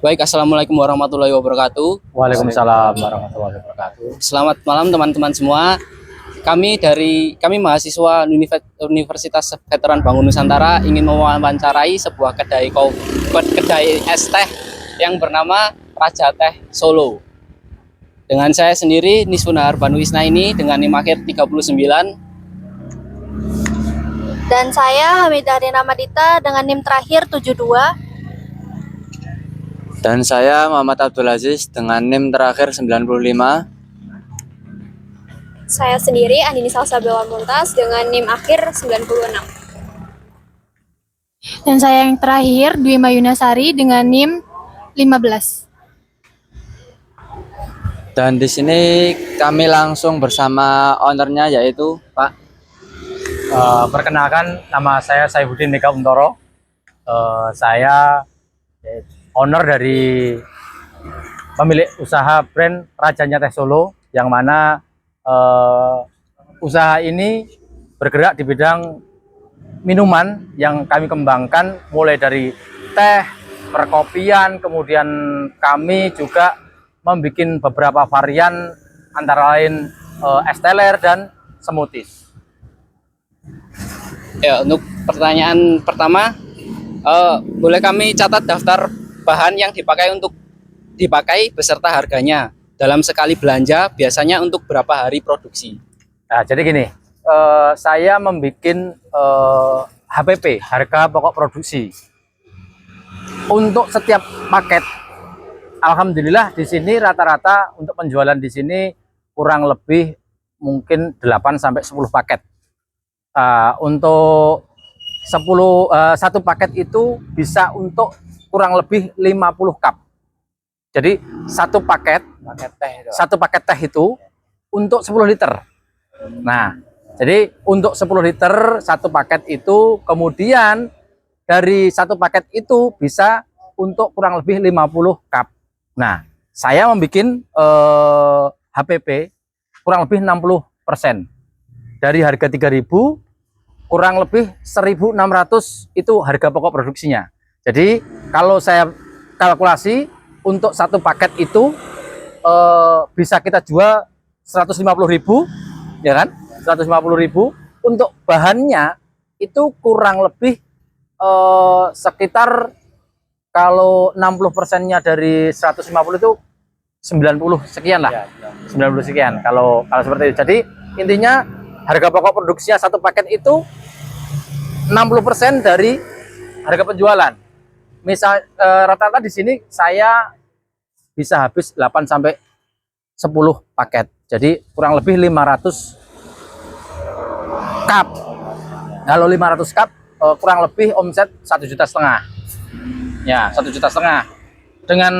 Baik, assalamualaikum warahmatullahi wabarakatuh. Waalaikumsalam warahmatullahi wabarakatuh. Selamat malam teman-teman semua. Kami mahasiswa Universitas Veteran Bangun Nusantara ingin mewawancarai sebuah kedai es teh yang bernama Raja Teh Solo. Dengan saya sendiri Nisfunahar Banu Isna ini dengan NIM akhir 39. Dan saya Hamidah Rina Madita dengan NIM terakhir 72. Dan saya Muhammad Abdul Aziz dengan NIM terakhir 95. Saya sendiri Andini Salsabila Muntas dengan NIM akhir 96. Dan saya yang terakhir Dwi Mayunasari dengan NIM 15. Dan di sini kami langsung bersama ownernya yaitu Pak. Perkenalkan, nama saya Saifuddin Mega Untoro. Saya owner dari pemilik usaha brand Rajanya Teh Solo, yang mana usaha ini bergerak di bidang minuman yang kami kembangkan mulai dari teh, perkopian, kemudian kami juga membuat beberapa varian antara lain es teler dan smoothies. Ya, untuk pertanyaan pertama, boleh kami catat daftar bahan yang dipakai beserta harganya dalam sekali belanja, biasanya untuk berapa hari produksi? Nah, jadi gini, saya membuat HPP, harga pokok produksi. Untuk setiap paket, alhamdulillah di sini rata-rata untuk penjualan di sini kurang lebih mungkin 8 sampai 10 paket. Untuk satu paket itu bisa untuk kurang lebih 50 cup. Jadi satu paket teh itu untuk 10 liter. Nah, jadi untuk 10 liter satu paket itu, kemudian dari satu paket itu bisa untuk kurang lebih 50 cup. Nah, saya membuat HPP kurang lebih 60%. Dari harga 3.000 kurang lebih 1.600 itu harga pokok produksinya. Jadi kalau saya kalkulasi untuk satu paket itu bisa kita jual 150.000, ya kan? 150.000. Untuk bahannya itu kurang lebih sekitar, kalau 60%-nya dari 150 itu 90 sekian lah. 90 sekian kalau seperti itu. Jadi intinya harga pokok produksinya satu paket itu 60% dari harga penjualan. Misal rata-rata di sini saya bisa habis 8 sampai 10 paket. Jadi kurang lebih 500 cup. Kalau 500 cup kurang lebih omset 1,5 juta. Ya, 1,5 juta. Dengan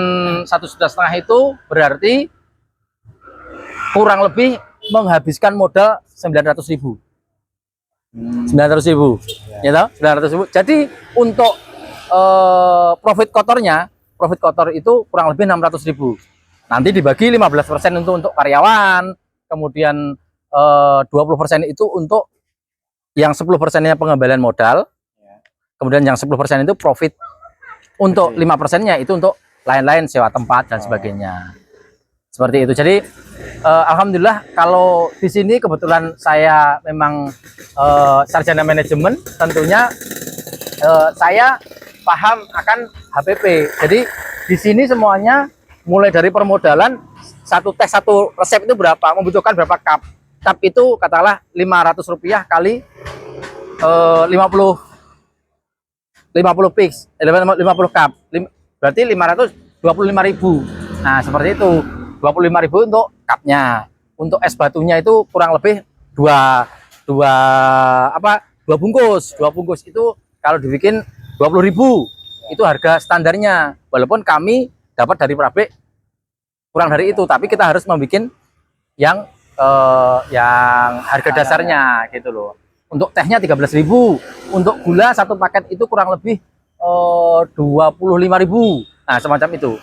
1,5 juta itu berarti kurang lebih menghabiskan modal 900.000. 900.000. Ya toh? 900.000. Jadi untuk profit kotor itu kurang lebih 600.000. Nanti dibagi 15% untuk karyawan, kemudian 20% itu untuk yang 10%-nya pengembalian modal, kemudian yang 10% itu profit. Untuk 5%-nya itu untuk lain-lain, sewa tempat dan sebagainya. Seperti itu. Jadi alhamdulillah kalau di sini kebetulan saya memang sarjana manajemen, tentunya saya paham akan HPP. Jadi di sini semuanya mulai dari permodalan, satu teh satu resep itu berapa, membutuhkan berapa cup. Cup itu katakanlah Rp500 kali 50 piece, 50 cup. Berarti 525.000. Nah, seperti itu. 25.000 untuk cupnya. Untuk es batunya itu kurang lebih dua bungkus. Dua bungkus itu kalau dibikin 20.000. Itu harga standarnya. Walaupun kami dapat dari pabrik kurang dari itu, tapi kita harus membuat yang harga dasarnya gitu loh. Untuk tehnya 13.000. Untuk gula satu paket itu kurang lebih 25.000. Nah, semacam itu.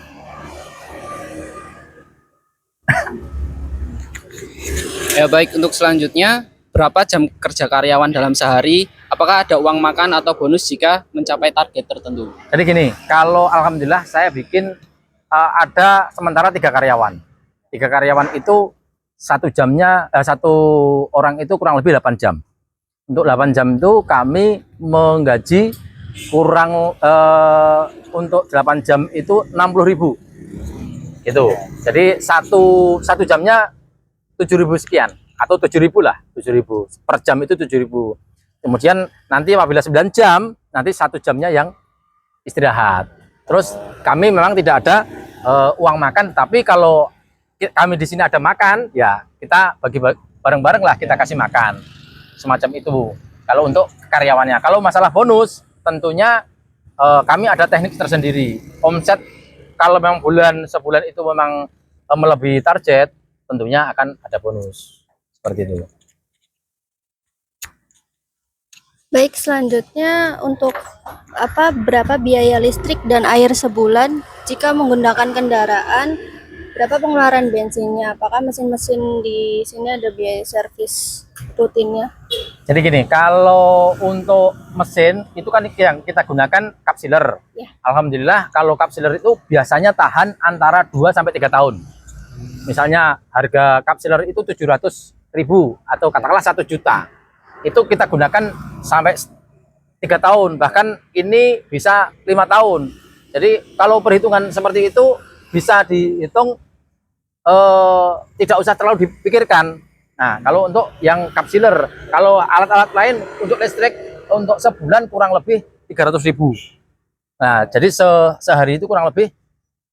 Ya baik, untuk selanjutnya, berapa jam kerja karyawan dalam sehari? Apakah ada uang makan atau bonus jika mencapai target tertentu? Jadi gini, kalau alhamdulillah saya bikin ada sementara 3 karyawan. 3 karyawan itu satu orang itu kurang lebih 8 jam. Untuk 8 jam itu kami menggaji kurang untuk 8 jam itu 60.000 gitu. Jadi satu jamnya 7.000 sekian atau 7.000 lah, 7.000 per jam itu 7.000. Kemudian nanti apabila 9 jam nanti 1 jamnya yang istirahat. Terus kami memang tidak ada uang makan, tapi kalau kami di sini ada makan, ya kita bagi bareng-bareng lah, kita kasih makan semacam itu. Kalau untuk karyawannya, kalau masalah bonus, tentunya kami ada teknik tersendiri. Omset kalau memang sebulan itu memang melebihi target, tentunya akan ada bonus seperti itu. Baik, selanjutnya untuk berapa biaya listrik dan air sebulan jika menggunakan kendaraan? Berapa pengeluaran bensinnya? Apakah mesin-mesin di sini ada biaya servis rutinnya? Jadi gini, kalau untuk mesin itu kan yang kita gunakan kapsiler. Ya. Alhamdulillah kalau kapsiler itu biasanya tahan antara 2 sampai 3 tahun. Misalnya harga kapsiler itu 700.000 atau katakanlah 1 juta. Itu kita gunakan sampai 3 tahun, bahkan ini bisa 5 tahun. Jadi kalau perhitungan seperti itu bisa dihitung, tidak usah terlalu dipikirkan. Nah, kalau untuk yang kapsiler, kalau alat-alat lain untuk listrik untuk sebulan kurang lebih 300.000. Nah, jadi sehari itu kurang lebih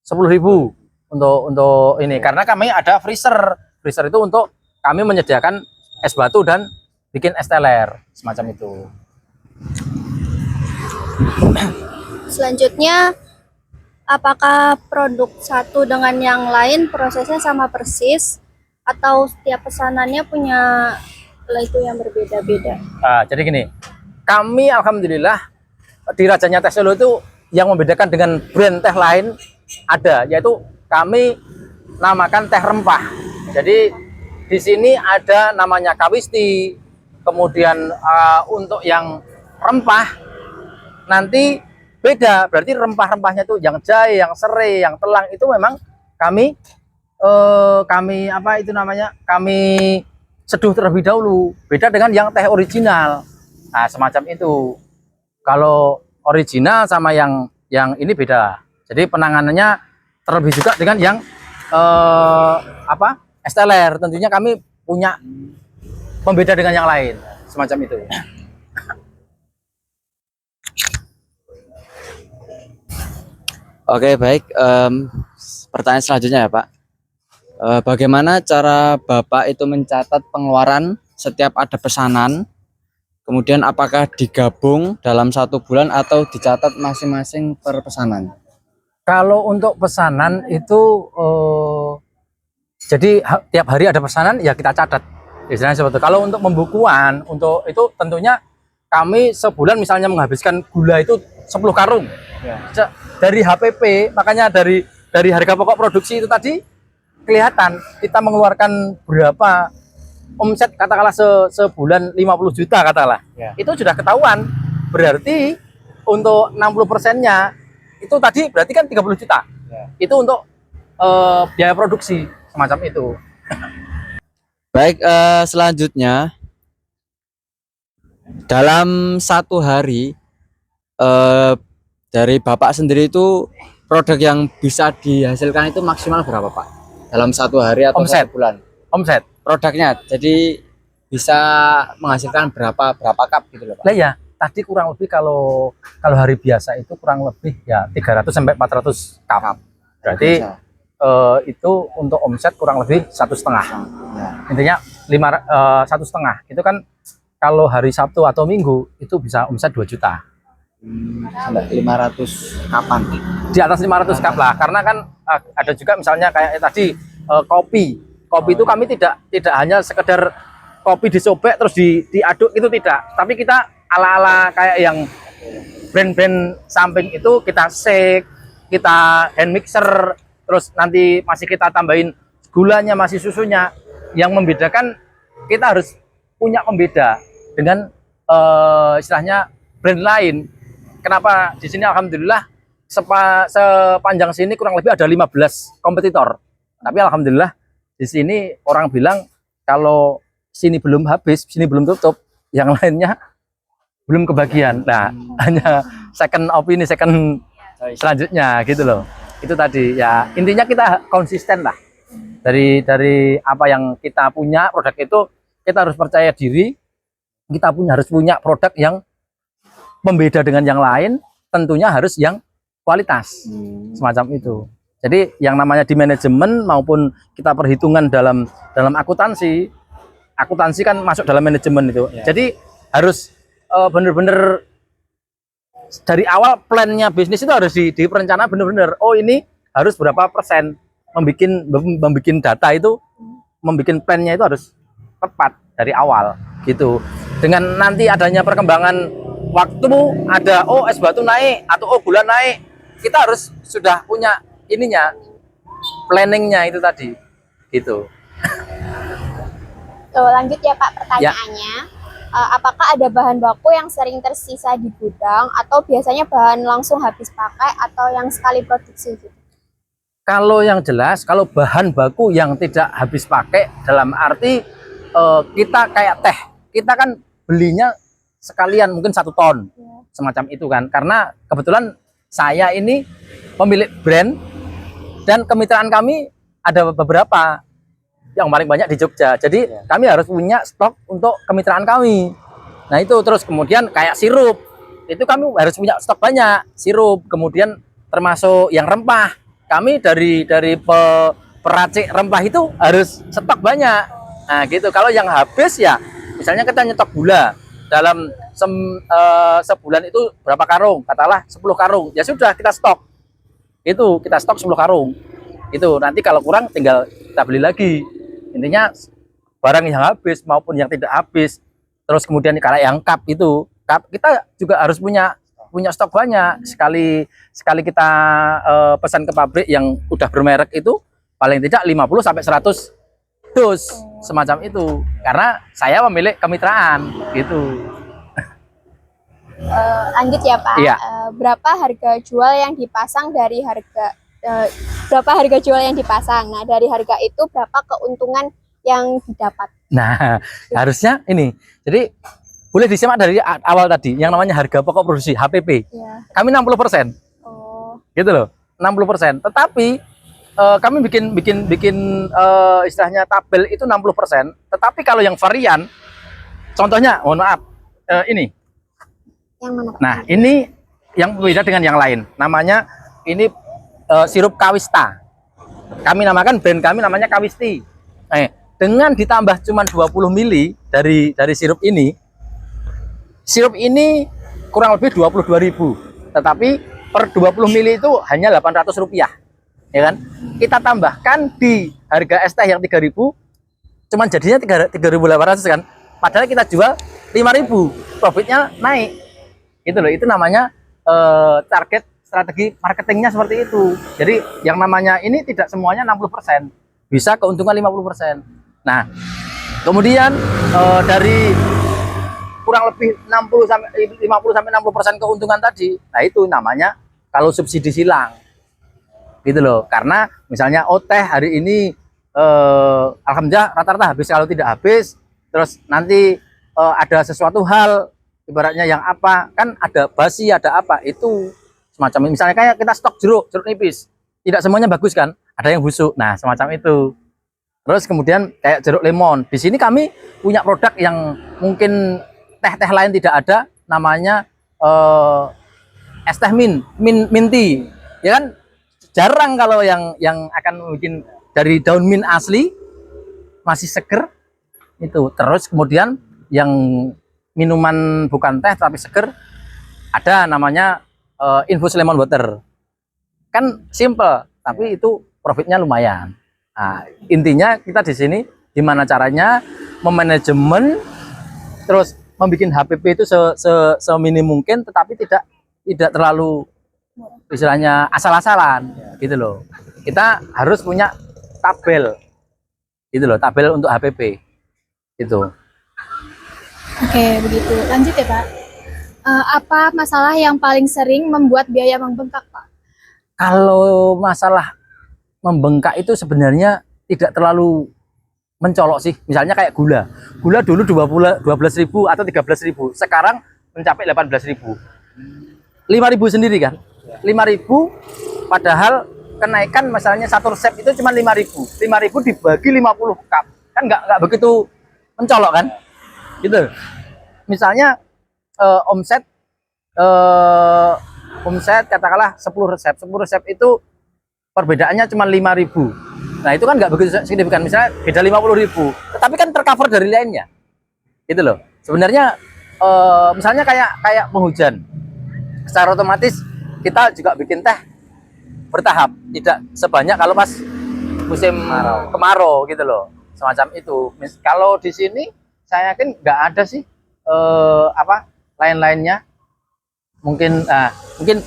10.000 untuk ini, karena kami ada freezer. Freezer itu untuk kami menyediakan es batu dan bikin es teler semacam itu. Selanjutnya, apakah produk satu dengan yang lain prosesnya sama persis atau setiap pesanannya punya itu yang berbeda-beda? Jadi gini, kami alhamdulillah di Rajanya Teh Solo itu yang membedakan dengan brand teh lain ada, yaitu kami namakan teh rempah. Jadi di sini ada namanya kawisti, kemudian untuk yang rempah nanti beda, berarti rempah-rempahnya itu yang jahe, yang serai, yang telang itu memang kami kami seduh terlebih dahulu, beda dengan yang teh original. Nah, semacam itu. Kalau original sama yang ini beda. Jadi penanganannya terlebih juga dengan yang es teler. Tentunya kami punya pembeda dengan yang lain, semacam itu. Oke, baik. Pertanyaan selanjutnya ya, Pak. Bagaimana cara Bapak itu mencatat pengeluaran setiap ada pesanan? Kemudian apakah digabung dalam 1 bulan atau dicatat masing-masing per pesanan? Kalau untuk pesanan itu jadi tiap hari ada pesanan ya kita catat. Istilahnya seperti itu. Kalau untuk pembukuan, untuk itu tentunya kami sebulan misalnya menghabiskan gula itu 10 karung. Ya. Dari HPP, makanya dari harga pokok produksi itu tadi kelihatan kita mengeluarkan berapa omset, katakanlah sebulan 50 juta katakanlah. Ya. Itu sudah ketahuan. Berarti untuk 60%-nya itu tadi berarti kan 30 juta. Ya. Itu untuk biaya produksi semacam itu. Baik, selanjutnya dalam 1 hari dari Bapak sendiri itu produk yang bisa dihasilkan itu maksimal berapa, Pak? Dalam 1 hari atau omset 1 bulan? Omset Produknya, jadi bisa menghasilkan berapa cup gitu loh, Pak? Lah ya, tadi kurang lebih kalau hari biasa itu kurang lebih ya 300 sampai 400 cup. Berarti itu untuk omset kurang lebih 1,5. Ya. Intinya 1,5. Itu kan kalau hari Sabtu atau Minggu itu bisa omset 2 juta. Sampai 500 kapan? Di atas 500 cup lah, karena kan ada juga misalnya kayak tadi kopi itu kami tidak hanya sekedar kopi disobek terus diaduk, itu tidak, tapi kita ala-ala kayak yang brand-brand samping itu kita shake, kita hand mixer, terus nanti masih kita tambahin gulanya, masih susunya. Yang membedakan kita harus punya pembeda dengan istilahnya brand lain. Kenapa di sini alhamdulillah sepanjang sini kurang lebih ada 15 kompetitor. Tapi alhamdulillah di sini orang bilang kalau sini belum habis, sini belum tutup, yang lainnya belum kebagian. Nah, hanya second opini, second selanjutnya gitu loh. Itu tadi ya, intinya kita konsisten lah. Dari apa yang kita punya, produk itu kita harus percaya diri. Kita harus punya produk yang membeda dengan yang lain, tentunya harus yang kualitas. Semacam itu. Jadi yang namanya di manajemen maupun kita perhitungan dalam akuntansi kan masuk dalam manajemen itu. Jadi harus benar-benar dari awal plannya bisnis itu harus diperencana benar-benar. Oh, ini harus berapa persen, membikin data itu, membikin plannya itu harus tepat dari awal gitu. Dengan nanti adanya perkembangan waktu, ada es batu naik atau gula naik, kita harus sudah punya ininya, planningnya itu tadi gitu. Lanjut ya Pak, pertanyaannya. Apakah ada bahan baku yang sering tersisa di gudang atau biasanya bahan langsung habis pakai atau yang sekali produksi gitu? Kalau yang jelas, kalau bahan baku yang tidak habis pakai dalam arti kita kayak teh, kita kan belinya sekalian mungkin 1 ton, semacam itu kan. Karena kebetulan saya ini pemilik brand dan kemitraan kami ada beberapa, yang paling banyak di Jogja. Jadi kami harus punya stok untuk kemitraan kami. Nah itu, terus kemudian kayak sirup, itu kami harus punya stok banyak sirup. Kemudian termasuk yang rempah, kami dari peracik rempah itu harus stok banyak. Nah gitu. Kalau yang habis ya, misalnya kita nyetok gula dalam sebulan itu berapa karung, katakanlah 10 karung, ya sudah kita stok. Itu kita stok 10 karung. Itu nanti kalau kurang tinggal kita beli lagi. Intinya barang yang habis maupun yang tidak habis. Terus kemudian kalau yang cup itu, kita juga harus punya stok banyak. Sekali kita pesan ke pabrik yang udah bermerek itu paling tidak 50 sampai 100 dus semacam itu. Karena saya pemilik kemitraan gitu. Lanjut ya Pak. Iya. Berapa harga jual yang dipasang dari harga berapa harga jual yang dipasang? Nah, dari harga itu berapa keuntungan yang didapat? Nah, harusnya ini. Jadi boleh disimak dari awal tadi yang namanya harga pokok produksi HPP. Ya. Kami 60%. Oh. Gitu loh. 60%. Tetapi kami bikin istilahnya tabel itu 60%. Tetapi kalau yang varian, contohnya, mohon maaf, ini. Yang mana Pak? Nah, ini yang berbeda dengan yang lain. Namanya ini sirup Kawista. Kami namakan, brand kami namanya Kawisti. Dengan ditambah cuma 20 mili dari sirup ini kurang lebih 22.000. Tetapi per 20 mili itu hanya Rp800, ya kan? Kita tambahkan di harga es teh yang 3.000, cuman jadinya 3.800 kan? Padahal kita jual 5.000, profitnya naik. Itu loh, itu namanya target strategi marketingnya seperti itu. Jadi yang namanya ini tidak semuanya 60%, bisa keuntungan 50%. Nah, kemudian dari kurang lebih 50 sampai 60% keuntungan tadi, nah itu namanya kalau subsidi silang. Gitu loh. Karena misalnya teh hari ini alhamdulillah rata-rata habis, kalau tidak habis terus nanti ada sesuatu hal ibaratnya yang apa, kan ada basi, ada apa, itu semacam misalnya kayak kita stok jeruk nipis, tidak semuanya bagus kan, ada yang busuk. Nah, semacam itu. Terus kemudian kayak jeruk lemon. Di sini kami punya produk yang mungkin teh-teh lain tidak ada, namanya es teh minti. Ya kan jarang kalau yang akan bikin dari daun mint asli masih seger itu. Terus kemudian yang minuman bukan teh tapi seger, ada namanya infus lemon water. Kan simple, tapi itu profitnya lumayan. Nah, intinya kita di sini gimana caranya memanajemen, terus membuat HPP itu seminim mungkin, tetapi tidak terlalu istilahnya asal-asalan gitu loh. Kita harus punya tabel gitu loh, tabel untuk HPP itu. Oke, begitu. Lanjut ya Pak. Apa masalah yang paling sering membuat biaya membengkak Pak? Kalau masalah membengkak itu sebenarnya tidak terlalu mencolok sih. Misalnya kayak gula. Gula dulu 12.000 atau 13.000. Sekarang mencapai 18.000. 5.000 sendiri kan? 5.000 padahal kenaikan misalnya satu resep itu cuma 5.000. 5.000 dibagi 50 cup. Kan nggak begitu mencolok kan? Gitu. Misalnya omset katakanlah 10 resep. 10 resep itu perbedaannya cuma 5.000. Nah, itu kan nggak begitu signifikan. Misalnya beda 50.000, tetapi kan tercover dari lainnya. Gitu loh. Sebenarnya misalnya kayak penghujan. Secara otomatis kita juga bikin teh bertahap, tidak sebanyak kalau pas musim kemarau gitu loh. Semacam itu. Kalau di sini saya yakin nggak ada sih lain-lainnya. Mungkin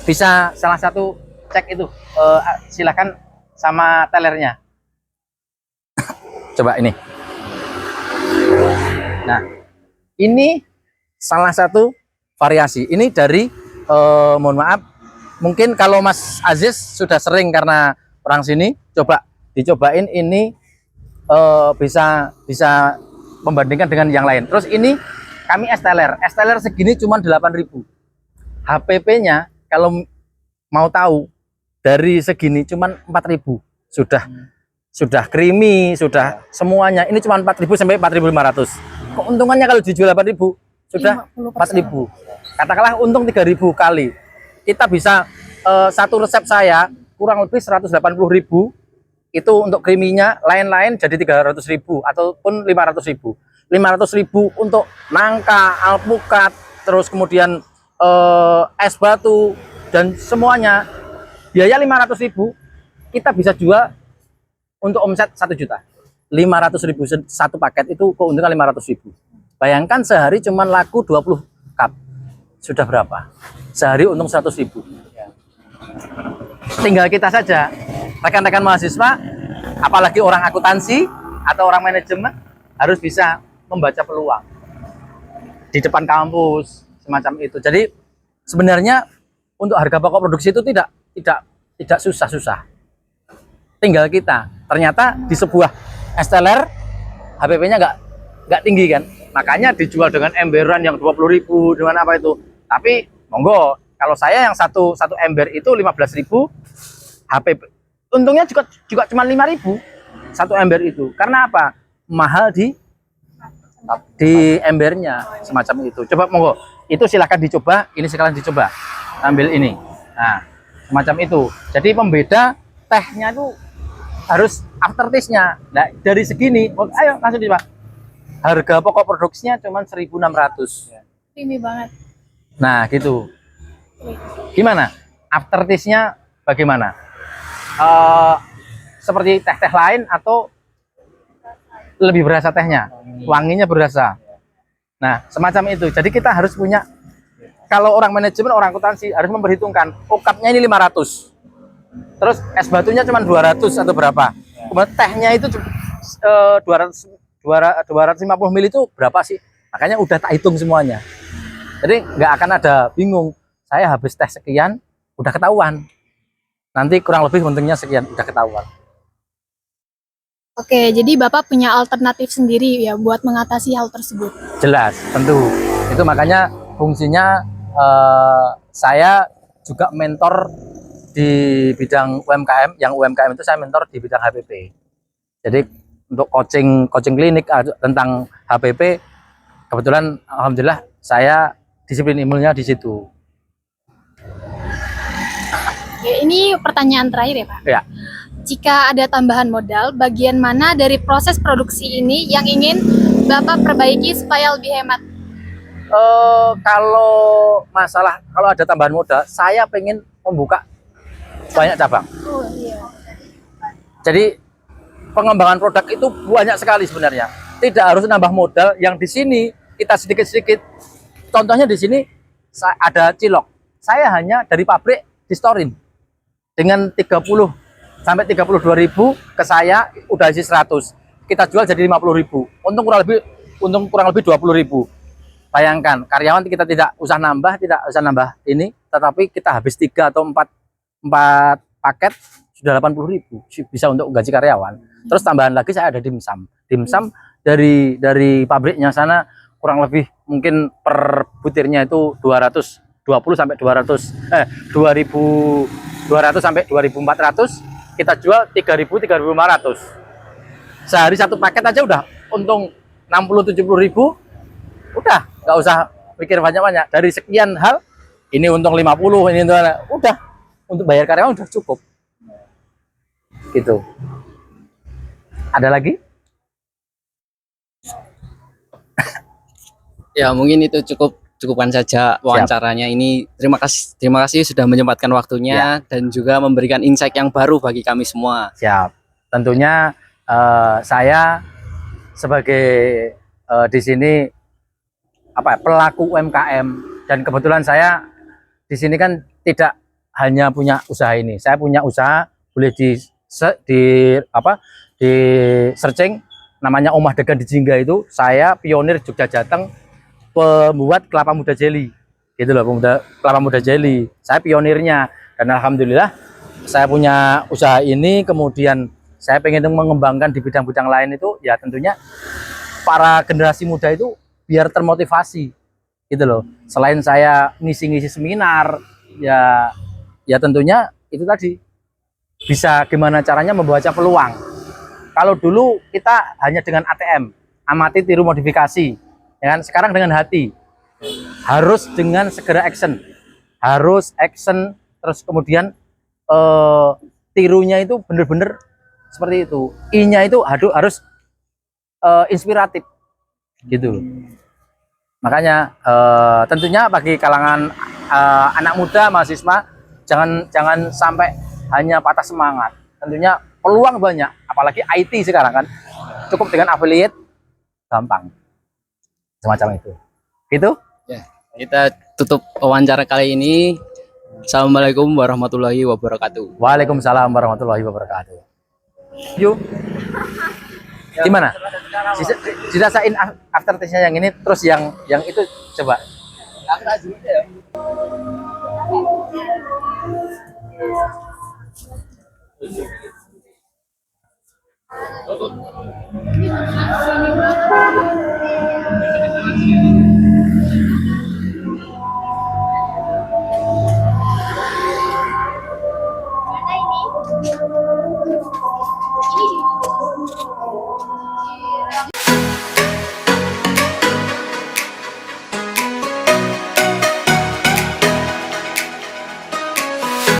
bisa salah satu cek itu, silakan sama tellernya. Coba ini. Nah, ini salah satu variasi. Ini dari mohon maaf, mungkin kalau Mas Aziz sudah sering karena orang sini, coba dicobain ini, bisa membandingkan dengan yang lain. Terus ini kami es teler segini cuma 8.000. HPP-nya kalau mau tahu dari segini cuma 4.000. Sudah creamy, sudah semuanya. Ini cuma 4.000 sampai 4.500. Keuntungannya kalau dijual 8.000 sudah 4.000. Katakanlah untung 3.000 kali. Kita bisa satu resep saya kurang lebih 180.000 itu untuk creamy-nya, lain-lain jadi 300.000 ataupun 500.000. 500.000 untuk nangka, alpukat, terus kemudian es batu dan semuanya. Biaya 500.000 kita bisa jual untuk omset 1 juta. 500.000 satu paket itu keuntungan 500.000. Bayangkan sehari cuma laku 20 cup. Sudah berapa? Sehari untung 100.000. Tinggal kita saja, rekan-rekan mahasiswa, apalagi orang akuntansi atau orang manajemen harus bisa membaca peluang di depan kampus semacam itu. Jadi sebenarnya untuk harga pokok produksi itu tidak susah-susah. Tinggal kita. Ternyata di sebuah es teler HPP-nya nggak tinggi kan. Makanya dijual dengan emberan yang 20.000 dengan apa itu. Tapi monggo, kalau saya yang satu ember itu 15.000 HPP. Untungnya juga cuma 5.000 satu ember itu. Karena apa? Mahal di embernya semacam itu. Coba monggo, itu silahkan dicoba. Ini sekalian dicoba. Ambil ini. Nah, semacam itu. Jadi pembeda tehnya itu harus aftertaste-nya. Nah, dari segini, ayo langsung dicoba. Harga pokok produksinya cuma 1.600. Creamy banget. Nah, gitu. Gimana? Aftertaste-nya bagaimana? Seperti teh-teh lain atau lebih berasa tehnya? Wanginya berasa. Nah, semacam itu. Jadi kita harus punya, kalau orang manajemen, orang akuntansi harus memperhitungkan, cup-nya ini 500. Terus es batunya cuma 200 atau berapa. Kemudian tehnya itu 250 ml itu berapa sih? Makanya udah tak hitung semuanya. Jadi nggak akan ada bingung. Saya habis teh sekian, udah ketahuan. Nanti kurang lebih untungnya sekian, udah ketahuan. Oke, jadi Bapak punya alternatif sendiri ya buat mengatasi hal tersebut. Jelas, tentu. Itu makanya fungsinya saya juga mentor di bidang UMKM. Yang UMKM itu saya mentor di bidang HPP. Jadi untuk coaching klinik tentang HPP, kebetulan alhamdulillah saya disiplin ilmunya di situ. Ya, ini pertanyaan terakhir ya Pak. Ya. Jika ada tambahan modal, bagian mana dari proses produksi ini yang ingin Bapak perbaiki supaya lebih hemat? Kalau ada tambahan modal, saya pengen membuka banyak cabang. Oh iya. Jadi pengembangan produk itu banyak sekali sebenarnya. Tidak harus nambah modal. Yang di sini kita sedikit-sedikit. Contohnya di sini ada cilok. Saya hanya dari pabrik distorin dengan 30 sampai 32.000 ke saya udah isi 100. Kita jual jadi 50.000. Untung kurang lebih 20.000. Bayangkan, karyawan kita tidak usah nambah ini, tetapi kita habis 3 atau 4 paket sudah 80.000 bisa untuk gaji karyawan. Terus tambahan lagi saya ada dimsum. Dimsum dari pabriknya sana kurang lebih mungkin per butirnya itu 220 sampai 2.200 sampai 2.400, kita jual 3.000 3.500. Sehari satu paket aja udah untung 60-70.000, udah nggak usah pikir banyak-banyak. Dari sekian hal ini untung 50, ini untung, udah untuk bayar karyawan udah cukup gitu. Ada lagi? Ya mungkin itu cukupkan saja wawancaranya ini. Terima kasih sudah menyempatkan waktunya dan juga memberikan insight yang baru bagi kami semua. Siap. Tentunya saya sebagai di sini pelaku UMKM, dan kebetulan saya di sini kan tidak hanya punya usaha ini. Saya punya usaha, boleh di searching namanya Omah Degan di Jingga. Itu saya pionir Jogja Jateng pembuat kelapa muda jelly gitu loh, kelapa muda jelly. Saya pionirnya, dan alhamdulillah saya punya usaha ini. Kemudian saya pengen mengembangkan di bidang-bidang lain itu, ya tentunya para generasi muda itu biar termotivasi gitu loh. Selain saya ngisi-ngisi seminar, ya tentunya itu tadi bisa gimana caranya membaca peluang. Kalau dulu kita hanya dengan ATM, amati tiru modifikasi, ya kan? Sekarang dengan hati, harus dengan segera action, terus kemudian tirunya itu bener-bener seperti itu. I-nya itu harus inspiratif gitu. Makanya tentunya bagi kalangan anak muda, mahasiswa, jangan sampai hanya patah semangat. Tentunya peluang banyak, apalagi IT sekarang kan, cukup dengan affiliate, gampang. Semacam itu. Gitu? Ya, kita tutup wawancara kali ini. Assalamualaikum warahmatullahi wabarakatuh. Waalaikumsalam warahmatullahi wabarakatuh. Yuk. Gimana? Dirasain aftertaste-nya yang ini, terus yang itu coba.